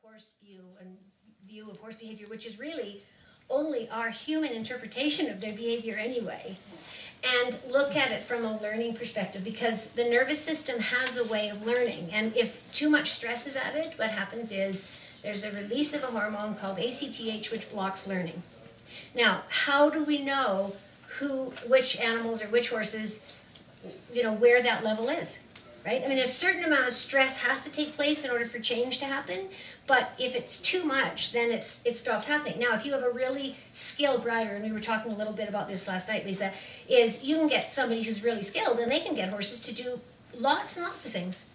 horse view of horse behavior, which is really only our human interpretation of their behavior anyway, and look at it from a learning perspective, because the nervous system has a way of learning, and if too much stress is added, what happens is there's a release of a hormone called ACTH, which blocks learning. Now, how do we know which animals or which horses, where that level is, right? I mean, a certain amount of stress has to take place in order for change to happen, but if it's too much, then it stops happening. Now, if you have a really skilled rider, and we were talking a little bit about this last night, Lisa, is you can get somebody who's really skilled, and they can get horses to do lots and lots of things.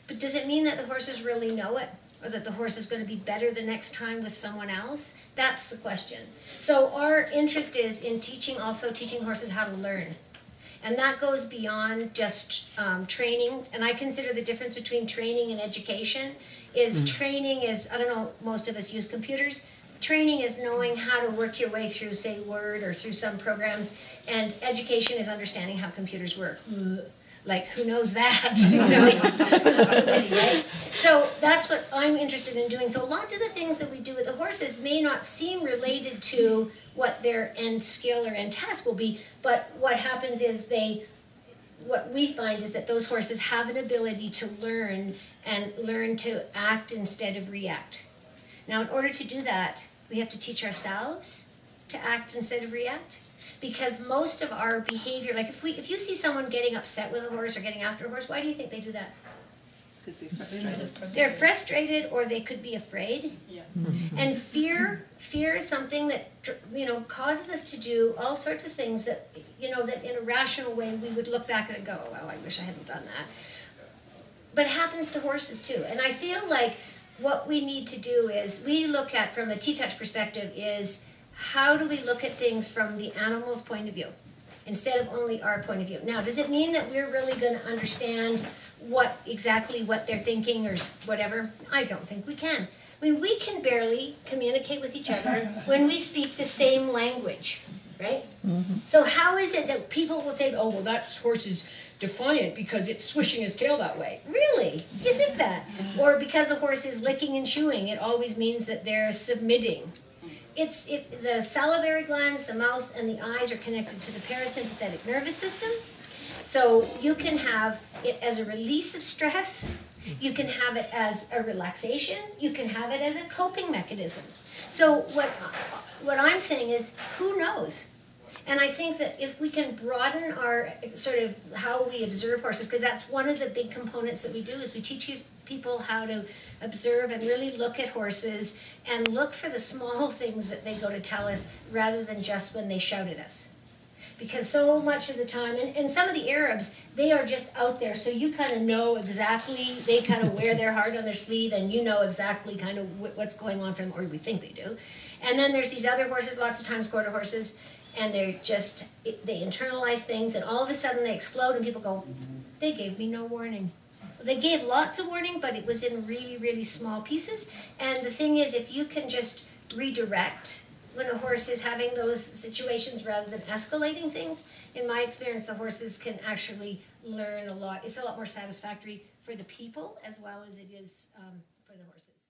But does it mean that the horses really know it? Or that the horse is going to be better the next time with someone else? That's the question. So our interest is in teaching horses how to learn. And that goes beyond just training. And I consider the difference between training and education is training is, I don't know, most of us use computers. Training is knowing how to work your way through, say, Word or through some programs. And education is understanding how computers work. Like, who knows that? Right? So that's what I'm interested in doing. So lots of the things that we do with the horses may not seem related to what their end skill or end task will be, but what happens is what we find is that those horses have an ability to learn and learn to act instead of react. Now, in order to do that, we have to teach ourselves to act instead of react. Because most of our behavior, like if you see someone getting upset with a horse or getting after a horse, why do you think they do that? Because they're frustrated. They're frustrated, or they could be afraid. Yeah. And fear is something that causes us to do all sorts of things that that in a rational way we would look back and go, "Well, I wish I hadn't done that." But it happens to horses too. And I feel like what we need to do is we look at, from a TTouch perspective, is how do we look at things from the animal's point of view instead of only our point of view? Now, does it mean that we're really going to understand exactly what they're thinking or whatever? I don't think we can. I mean, we can barely communicate with each other when we speak the same language, right? Mm-hmm. So how is it that people will say, "Oh, well, that horse is defiant because it's swishing his tail that way"? Really? You think that? Or because a horse is licking and chewing, it always means that they're submitting. The salivary glands, the mouth, and the eyes are connected to the parasympathetic nervous system. So you can have it as a release of stress. You can have it as a relaxation. You can have it as a coping mechanism. So what I'm saying is, who knows? And I think that if we can broaden our sort of how we observe horses, because that's one of the big components that we do, is we teach people how to observe and really look at horses and look for the small things that they go to tell us rather than just when they shout at us. Because so much of the time, and some of the Arabs, they are just out there, so you kind of know exactly, they kind of wear their heart on their sleeve, and you know exactly kind of what's going on for them, or we think they do. And then there's these other horses, lots of times quarter horses, and they internalize things, and all of a sudden they explode, and people go, "They gave me no warning." They gave lots of warning, but it was in really, really small pieces. And the thing is, if you can just redirect when a horse is having those situations rather than escalating things, in my experience, the horses can actually learn a lot. It's a lot more satisfactory for the people as well as it is for the horses.